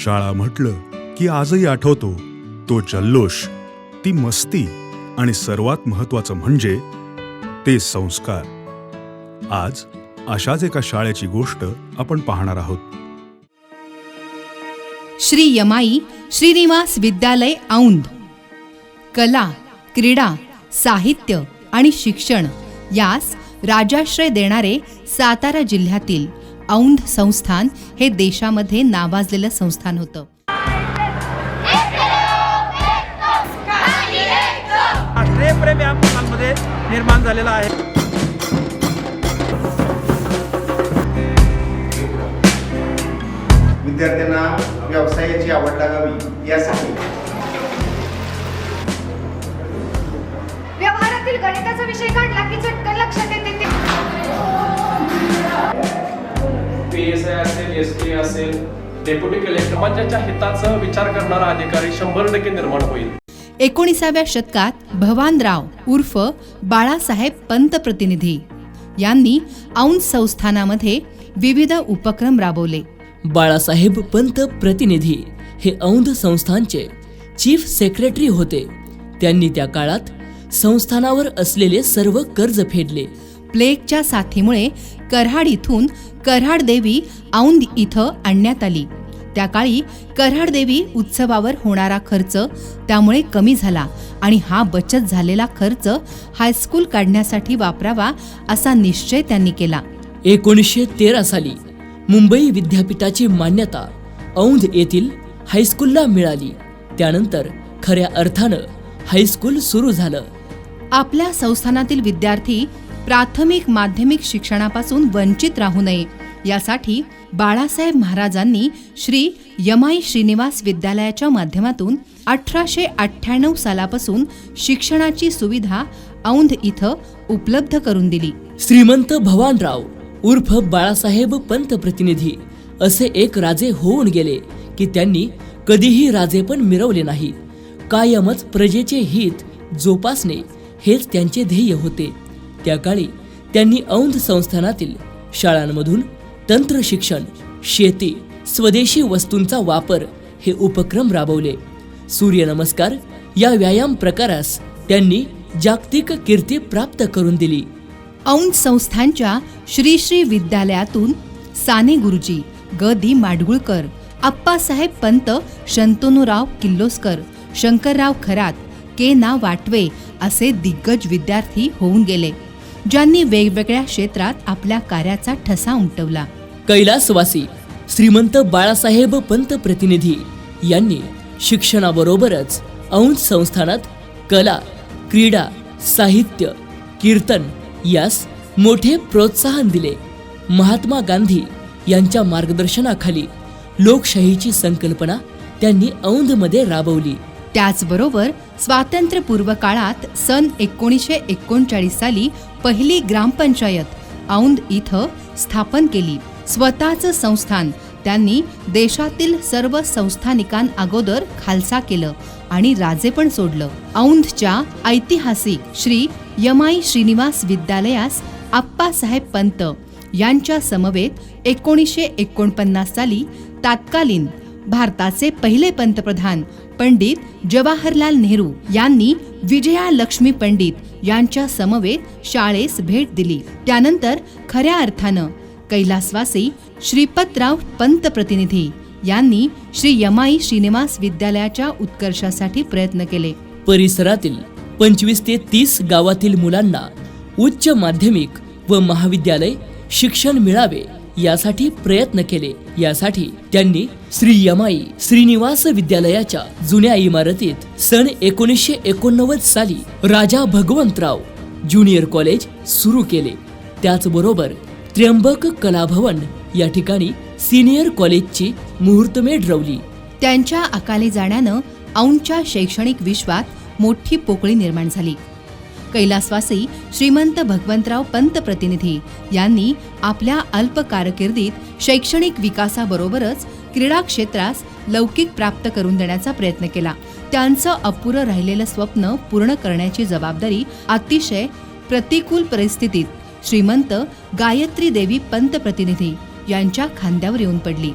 शाळा म्हटलं की आजही आठवतो तो जल्लोष, ती मस्ती आणि सर्वात महत्वाचं म्हणजे ते संस्कार. आज अशाच एका शाळेची गोष्ट आपण पाहणार आहोत. श्री यमाई श्रीनिवास विद्यालय औंध. कला, क्रीडा, साहित्य आणि शिक्षण यास राजाश्रय देणारे सातारा जिल्ह्यातील औंध संस्थान हे देशामध्ये नावाजलेलं संस्थान होतं. राष्ट्रीय प्रेम या मुलांमध्ये निर्माण झालेला आहे. विद्यार्थ्यांना व्यवसायाची आवड लागावी यासाठी व्यवहारातील गणिताचा विषय काढला की चटकन लक्षात येते ते. PSI असेल, SK असेल, डेप्युटी कलेक्टर समाजाच्या हिताचा विचार करणारा अधिकारी 100% निर्माण होईल. 19व्या शतकात भवानराव उर्फ बाळासाहेब पंत प्रतिनिधी यांनी औंध संस्थानामध्ये विविध उपक्रम राबवले. बाळासाहेब पंत प्रतिनिधी हे औंध संस्थानचे चीफ सेक्रेटरी होते. त्यांनी त्या काळात संस्थानावर असलेले सर्व कर्ज फेडले. प्लेगच्या साथीमुळे कराड इथून कराड देवी औंध इथं आणण्यात आली. त्या काळी कराड देवी उत्सवावर होणारा खर्च त्यामुळे कमी झाला आणि हा बचत झालेला खर्च हायस्कूल काढण्यासाठी वापरावा असा निश्चय त्यांनी केला. 1913 साली मुंबई विद्यापीठाची मान्यता औंध येथील हायस्कूलला मिळाली. त्यानंतर खऱ्या अर्थानं हायस्कूल सुरू झालं. आपल्या संस्थानातील विद्यार्थी प्राथमिक माध्यमिक शिक्षणापासून वंचित राहू नये यासाठी बाळासाहेब महाराजांनी श्री यमाई श्रीनिवास विद्यालयाच्या माध्यमातून 1898 सालापासून शिक्षणाची सुविधा औंध इथं उपलब्ध करून दिली. श्रीमंत भवानराव उर्फ बाळासाहेब पंत प्रतिनिधी असे एक राजे होऊन गेले की त्यांनी कधीही राजेपण मिरवले नाही. कायमच प्रजेचे हित जोपासणे हेच त्यांचे ध्येय होते. त्या काळी त्यांनी औंध संस्थानातील शाळांमधून तंत्र शिक्षण, शेती, स्वदेशी वस्तूंचा वापर हे उपक्रम राबवले. सूर्यनमस्कार या व्यायाम प्रकारास त्यांनी जागतिक कीर्ती प्राप्त करून दिली. औंध संस्थानच्या श्री श्री विद्यालयातून साने गुरुजी, ग दी माडगुळकर, आप्पासाहेब पंत, शंतनुराव किल्लोस्कर, शंकरराव खरात, के ना वाटवे असे दिग्गज विद्यार्थी होऊन गेले, ज्यांनी वेगवेगळ्या क्षेत्रात आपल्या कार्याचा ठसा उमटवला. कैलासवासी श्रीमंत बाळासाहेब पंत प्रतिनिधी यांनी शिक्षणाबरोबरच औंध संस्थानात कला, क्रीडा, साहित्य, कीर्तन यास मोठे प्रोत्साहन दिले. महात्मा गांधी यांच्या मार्गदर्शनाखाली लोकशाहीची संकल्पना त्यांनी औंधमध्ये राबवली. त्याचबरोबर स्वातंत्र्यपूर्व काळात सन 1939 साली पहिली ग्रामपंचायत औंध इथं स्थापन केली. स्वतःचं संस्थान त्यांनी देशातील सर्व संस्थानिकांअगोदर खालसा केलं आणि राजेपण सोडलं. औंधच्या ऐतिहासिक श्री यमाई श्रीनिवास विद्यालयास आप्पासाहेब पंत यांच्या समवेत 1949 साली तत्कालीन भारताचे पहिले पंतप्रधान पंडित जवाहरलाल नेहरू यांनी विजया लक्ष्मी पंडित यांच्या समवेत शाळेस भेट दिली. त्यानंतर खऱ्या अर्थानं कैलासवासी श्रीपतराव पंत प्रतिनिधी यांनी श्री यमाई श्रीनिवास विद्यालयाच्या उत्कर्षासाठी प्रयत्न केले. परिसरातील 25 ते 30 गावातील मुलांना उच्च माध्यमिक व महाविद्यालय शिक्षण मिळावे यासाठी प्रयत्न केले. यासाठी त्यांनी श्री यमाई श्रीनिवास विद्यालयाच्या जुन्या इमारतीत सन 1989 साली राजा भगवंतराव ज्युनियर कॉलेज सुरू केले. त्याचबरोबर त्र्यंबक कलाभवन या ठिकाणी सिनियर कॉलेजची मुहूर्तमेढ रवली. त्यांच्या अकाली जाण्यानं औंधच्या शैक्षणिक विश्वात मोठी पोकळी निर्माण झाली. कैलासवासी श्रीमंत भगवंतराव पंत प्रतिनिधी यांनी आपल्या अल्प कारकिर्दीत शैक्षणिक विकासाबरोबरच क्रीडा क्षेत्रास लौकिक प्राप्त करून देण्याचा प्रयत्न केला. त्यांचं अपुरं राहिलेलं स्वप्न पूर्ण करण्याची जबाबदारी अतिशय प्रतिकूल परिस्थितीत श्रीमंत गायत्री देवी पंत प्रतिनिधी यांच्या खांद्यावर येऊन पडली.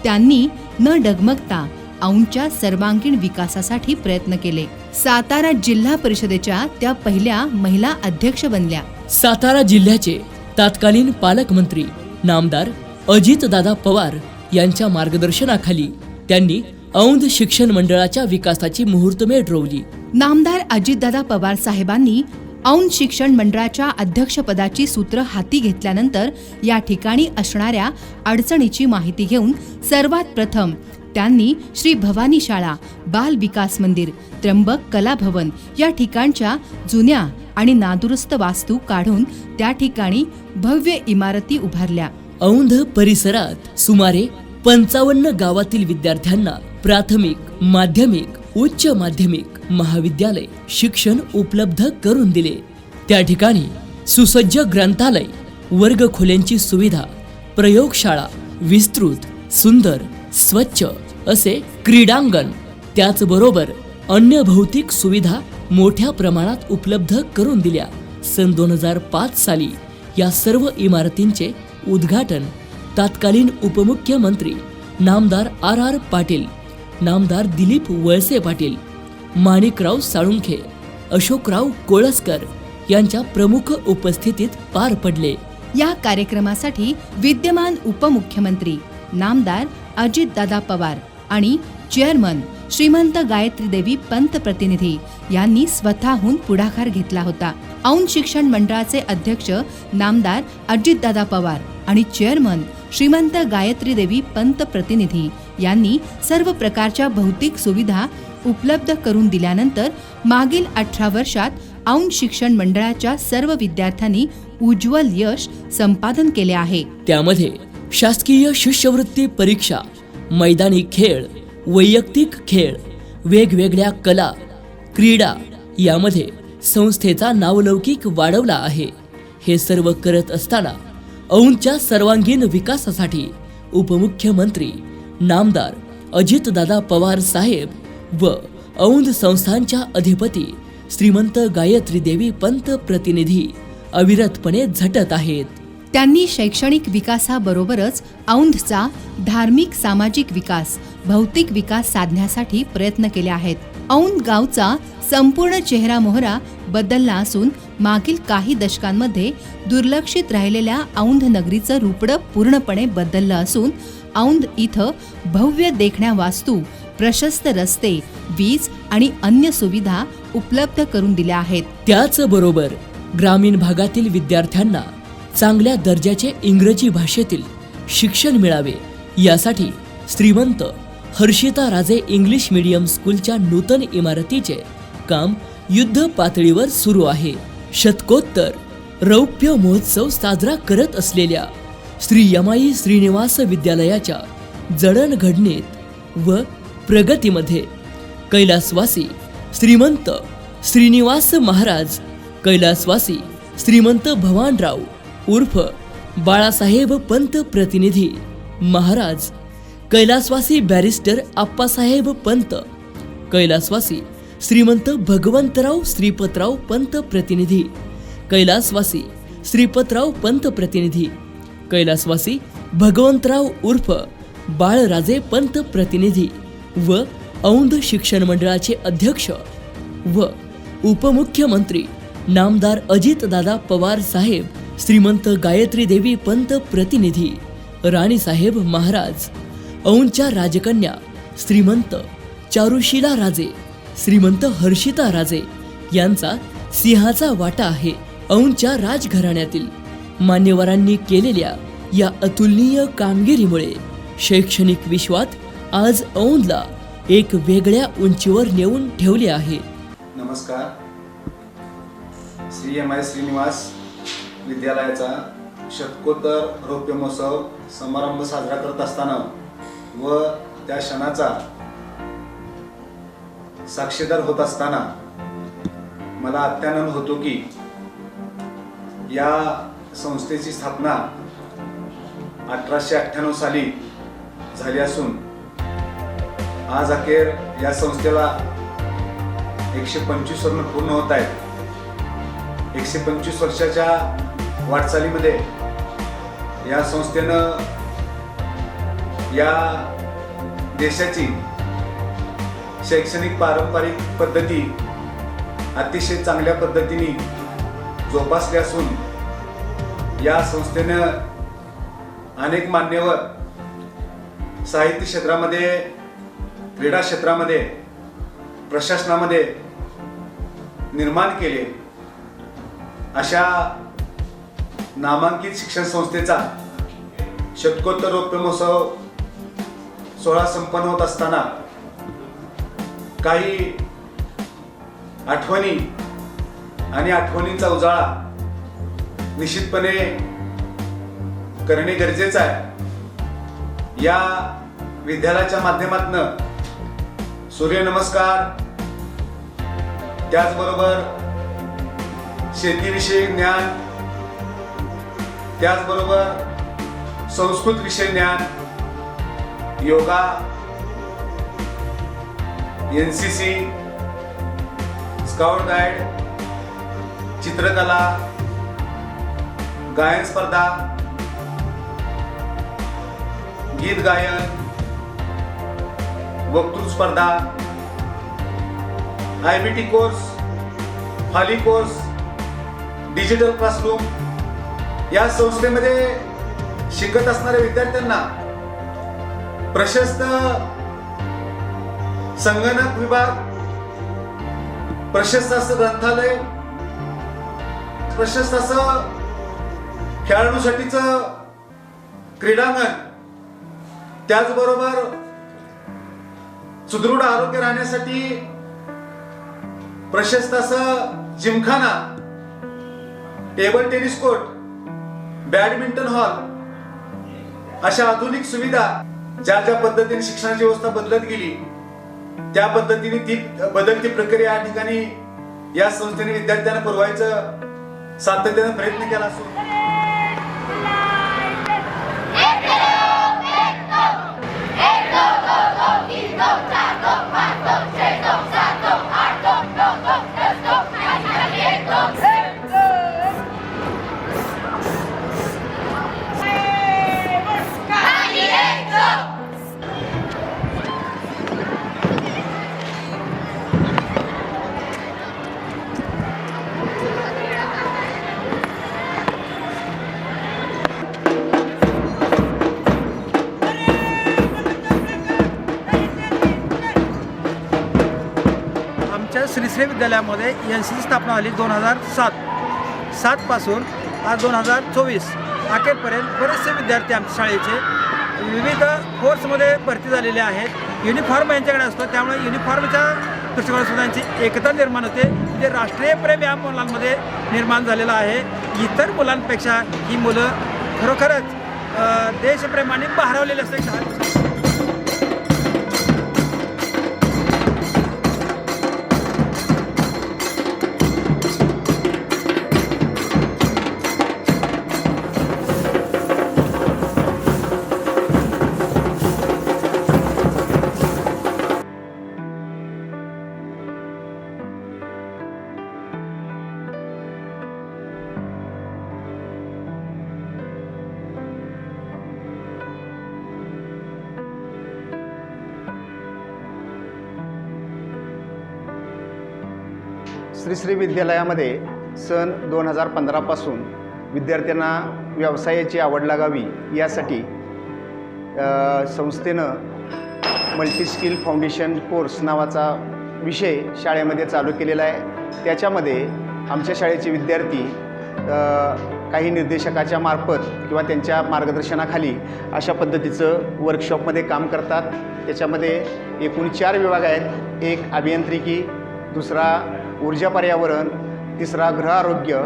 त्यांनी न डगमगता औंधच्या सर्वांगीण विकासासाठी प्रयत्न केले. सातारा जिल्हा परिषदेच्या त्या पहिल्या महिला अध्यक्ष बनल्या. सातारा जिल्ह्याचे तत्कालीन पालकमंत्री नामदार अजितदादा पवार यांच्या मार्गदर्शनाखाली त्यांनी औंध शिक्षण मंडळाच्या विकासाची मुहूर्तमेढ रोवली. नामदार अजितदादा पवार साहेबांनी औंध शिक्षण मंडळाच्या अध्यक्षपदाची सूत्र हाती घेतल्यानंतर या ठिकाणी असणाऱ्या अडचणीची माहिती घेऊन सर्वात प्रथम त्यांनी श्री भवानी शाळा, बाल विकास मंदिर, त्र्यंबक कला भवन या ठिकाणच्या जुन्या आणि नादुरुस्त वास्तू काढून त्या ठिकाणी भव्य इमारती उभारल्या. औंध परिसरात सुमारे 55 गावातील विद्यार्थ्यांना प्राथमिक, माध्यमिक, उच्च माध्यमिक, महाविद्यालय शिक्षण उपलब्ध करून दिले. त्या ठिकाणी सुसज्ज ग्रंथालय, वर्गखोल्यांची सुविधा, प्रयोगशाळा, विस्तृत, सुंदर, स्वच्छ असे क्रीडांगण, त्याचबरोबर अन्य भौतिक सुविधा मोठ्या प्रमाणात उपलब्ध करून दिल्या. सन 2005 साली या सर्व इमारतींचे उद्घाटन तत्कालीन उपमुख्यमंत्री नामदार R.R. पाटील, नामदार दिलीप वळसे पाटील, माणिकराव साळुंखे, अशोकराव कोळसकर यांच्या प्रमुख उपस्थितीत पार पडले. या कार्यक्रमासाठी विद्यमान उपमुख्यमंत्री नामदार अजितदादा पवार आणि चेअरमन श्रीमंत गायत्रीदेवी पंत प्रतिनिधी यांनी स्वतःहून पुढाकार घेतला होता. औंध शिक्षण मंडळाचे अध्यक्ष नामदार अजितदादा पवार आणि चेअरमन श्रीमंत गायत्रीदेवी पंत प्रतिनिधी यांनी सर्व प्रकारच्या भौतिक सुविधा उपलब्ध करून दिल्यानंतर मागील 18 वर्षात औंध शिक्षण मंडळाच्या सर्व विद्यार्थ्यांनी उज्ज्वल यश संपादन केले आहे. त्यामध्ये शासकीय शिष्यवृत्ती परीक्षा, मैदानी खेळ, वैयक्तिक खेळ, वेगवेगळ्या कला, क्रीडा यामध्ये संस्थेचा नावलौकिक वाढवला आहे. हे सर्व करत असताना औंधच्या सर्वांगीण विकासासाठी उपमुख्यमंत्री नामदार अजितदादा पवार साहेब व औंध संस्थांच्या अधिपती श्रीमंत गायत्रीदेवी पंत प्रतिनिधी अविरतपणे झटत आहेत. त्यांनी शैक्षणिक विकासाबरोबरच औंधचा धार्मिक, सामाजिक विकास, भौतिक विकास साधण्यासाठी प्रयत्न केले आहेत. औंध गावचा संपूर्ण चेहरा मोहरा बदलला असून मागील काही दशकांमध्ये दुर्लक्षित राहिलेल्या औंध नगरीचं रूपडं पूर्णपणे बदललं असून औंध इथं भव्य देखण्या वास्तू, प्रशस्त रस्ते, वीज आणि अन्य सुविधा उपलब्ध करून दिल्या आहेत. त्याचबरोबर ग्रामीण भागातील विद्यार्थ्यांना चांगल्या दर्जाचे इंग्रजी भाषेतील शिक्षण मिळावे यासाठी श्रीमंत हर्षिता राजे इंग्लिश मीडियम स्कूलच्या नूतन इमारतीचे काम युद्ध पातळीवर सुरू आहे. शतकोत्तर रौप्य महोत्सव साजरा करत असलेल्या श्री यमाई श्रीनिवास विद्यालयाच्या जडणघडणीत व प्रगतीमध्ये कैलासवासी श्रीमंत श्रीनिवास महाराज, कैलासवासी श्रीमंत भवानराव उर्फ बाळासाहेब पंत प्रतिनिधी महाराज, कैलासवासी बॅरिस्टर आप्पासाहेब पंत, कैलासवासी श्रीमंत भगवंतराव श्रीपतराव पंत प्रतिनिधी, कैलासवासी श्रीपतराव पंत प्रतिनिधी, कैलासवासी भगवंतराव उर्फ बाळराजे पंत प्रतिनिधी व औंध शिक्षण मंडळाचे अध्यक्ष व उपमुख्यमंत्री नामदार अजितदादा पवार साहेब, श्रीमंत गायत्रीदेवी पंत प्रतिनिधी, राणीसाहेब महाराज, औंधच्या राजकन्या श्रीमंत चारुशीला राजे, श्रीमंत हर्षिता राजे यांचा सिंहाचा वाटा आहे. औंधच्या राजघराण्यातील मान्यवरांनी केलेल्या या अतुलनीय कामगिरीमुळे शैक्षणिक विश्वात आज औंधला एक वेगळ्या उंचीवर नेऊन ठेवले आहे. नमस्कार. श्री यमाई श्रीनिवास विद्यालयाचा शतकोत्तर रौप्य महोत्सव समारंभ साजरा करत असताना व त्या क्षणाचा साक्षीदार होत असताना मला अत्यानंद होतो की या संस्थेची स्थापना 1898 साली झाली असून आज अखेर या संस्थेला 125 वर्ष पूर्ण होत आहेत. 125 वर्षाच्या वाटचालीमध्ये या संस्थेनं या देशाची शैक्षणिक पारंपरिक पद्धती अतिशय चांगल्या पद्धतीने जोपासली असून या संस्थेनं अनेक मान्यवर साहित्य क्षेत्रामध्ये, क्रीडा क्षेत्रामध्ये, प्रशासनामध्ये निर्माण केले. अशा नामांकित शिक्षण संस्थेचा शतकोत्तर रौप्य महोत्सव सोहळा संपन्न होत असताना काही आठवणी आणि आठवणींचा उजाळा निश्चितपणे करणे गरजेचं आहे. या विद्यालयाच्या माध्यमातून सूर्यनमस्कार, त्याचबरोबर शेतीविषयी ज्ञान, त्याचबरोबर संस्कृत विषयी ज्ञान, योगा, NCC, स्काउट गाईड, चित्रकला, गायन स्पर्धा, गीत गायन, वक्तृत्व स्पर्धा, IBT course, Fali course, digital classroom. या संस्थेमध्ये शिकत असणाऱ्या विद्यार्थ्यांना प्रशस्त संगणक विभाग, प्रशस्त असं ग्रंथालय, प्रशस्त असं खेळाडूसाठीचं क्रीडांगण, त्याचबरोबर सुदृढ आरोग्य राहण्यासाठी प्रशस्त असं Gymkhana, table tennis court, badminton hall अशा आधुनिक सुविधा ज्या ज्या पद्धतीने शिक्षणाची व्यवस्था बदलत गेली त्या पद्धतीने ती बदलती प्रक्रिया या ठिकाणी या संस्थेने विद्यार्थ्यांना पुरवायचं सातत्याने प्रयत्न केला असून श्रीश्री विद्यालयामध्ये NCC स्थापना झाली 2007 पासून आज 2024 अखेरपर्यंत बरेचसे विद्यार्थी आमच्या शाळेचे विविध कोर्समध्ये भरती झालेले आहेत. युनिफॉर्म यांच्याकडे असतो, त्यामुळे युनिफॉर्मच्या दृष्टिकोनातून सुद्धा यांची एकता निर्माण होते. म्हणजे राष्ट्रीय प्रेम या मुलांमध्ये निर्माण झालेलं आहे. इतर मुलांपेक्षा ही मुलं खरोखरच देशप्रेमाने बहरवलेले असते. श्रीश्री विद्यालयामध्ये सन 2015 पासून विद्यार्थ्यांना व्यवसायाची आवड लागावी यासाठी संस्थेनं मल्टीस्किल फाउंडेशन कोर्स नावाचा विषय शाळेमध्ये चालू केलेला आहे. त्याच्यामध्ये आमच्या शाळेचे विद्यार्थी काही निर्देशकाच्या मार्फत किंवा त्यांच्या मार्गदर्शनाखाली अशा पद्धतीचं वर्कशॉपमध्ये काम करतात. त्याच्यामध्ये एकूण 4 विभाग आहेत. एक अभियांत्रिकी, दुसरा ऊर्जा पर्यावरण, तिसरा गृह आरोग्य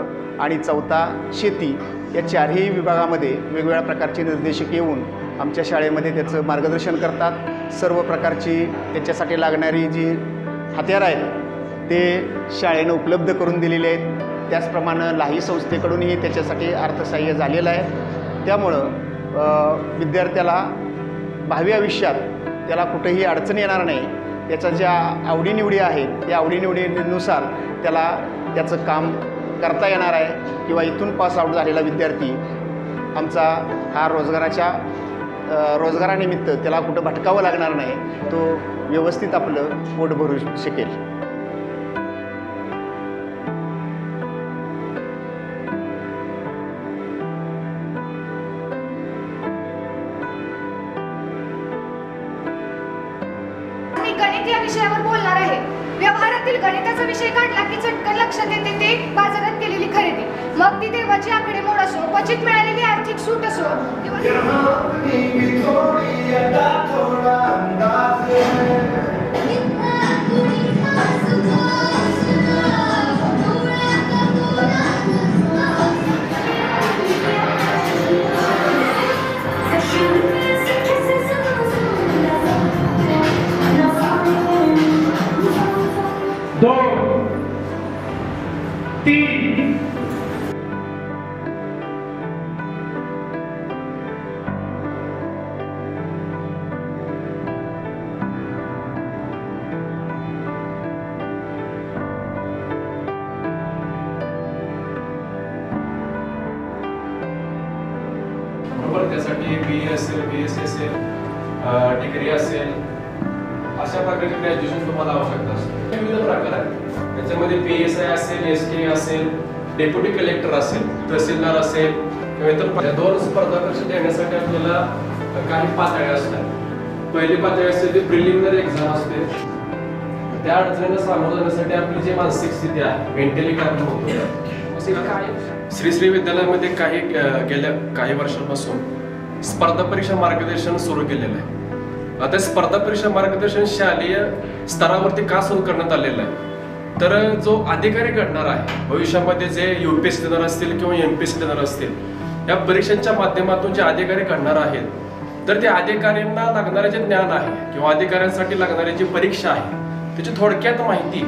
आणि चौथा शेती. या 4ही विभागामध्ये वेगवेगळ्या प्रकारचे निर्देशक येऊन आमच्या शाळेमध्ये त्याचं मार्गदर्शन करतात. सर्व प्रकारची त्याच्यासाठी लागणारी जी हत्यारं आहेत ते शाळेनं उपलब्ध करून दिलेले आहेत. त्याचप्रमाणे लाही संस्थेकडूनही त्याच्यासाठी अर्थसहाय्य झालेलं आहे. त्यामुळं विद्यार्थ्याला भावी आयुष्यात त्याला कुठेही अडचण येणार नाही. त्याच्या ज्या आवडीनिवडी आहेत त्या आवडीनिवडीनुसार त्याला त्याचं काम करता येणार आहे. किंवा इथून पास आऊट झालेला विद्यार्थी आमचा हा रोजगाराच्या रोजगारानिमित्त त्याला कुठं भटकावं लागणार नाही, तो व्यवस्थित आपलं पोट भरू शकेल. मी गणित या विषयावर बोलणार आहे. व्यवहारातील गणिताचा विषय काढला की चटकन लक्षात येते ते बाजारात केलेली खरेदी. मग ती देवाची आकडेमोड असो, क्वचित मिळालेली आर्थिक सूट असो बरोबर. त्यासाठी BA असेल, BSc असेल, डिग्री असेल, अशा प्रकारचे ग्रॅज्युएशन तुम्हाला आवश्यकता असते. विविध प्रकार आहेत. त्याच्यामध्ये PSI असेल, SK असेल, डेप्युटी कलेक्टर असेल, तहसीलदार असेल किंवा इतर 2 स्पर्धा परीक्षा देण्यासाठी आपल्याला काही पातळ्या असतात. पहिली पातळी असते ती प्रिलिमिनरी एक्झाम असते. त्या अडचणींना सामोरं जाण्यासाठी आपली जी मानसिक स्थिती आहे, मेंटली काय होतं. श्री विद्यालयामध्ये गेल्या काही वर्षांपासून स्पर्धा परीक्षा मार्गदर्शन सुरू केलेलं आहे. आता स्पर्धा परीक्षा मार्गदर्शन शालेय स्तरावरती का सुरू करण्यात आलेलं आहे, तर जो अधिकारी घडणार आहे भविष्यामध्ये, जे UPSC देणार असतील किंवा MPSC देणार असतील, या परीक्षांच्या माध्यमातून जे अधिकारी घडणार आहेत, तर त्या अधिकाऱ्यांना लागणारे जे ज्ञान आहे किंवा अधिकाऱ्यांसाठी लागणारी जी परीक्षा आहे त्याची थोडक्यात माहिती.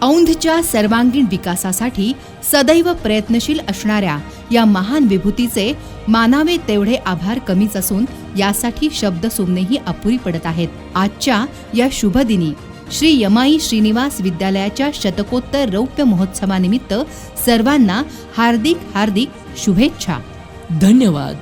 औंधच्या सर्वांगीण विकासासाठी सदैव प्रयत्नशील असणाऱ्या या महान विभूतीचे मानावे तेवढे आभार कमीच असून यासाठी शब्द सुमनेही अपुरी पडत आहेत. आजच्या या शुभ दिनी श्री यमाई श्रीनिवास विद्यालयाच्या शतकोत्तर रौप्य महोत्सवानिमित्त सर्वांना हार्दिक हार्दिक शुभेच्छा. धन्यवाद.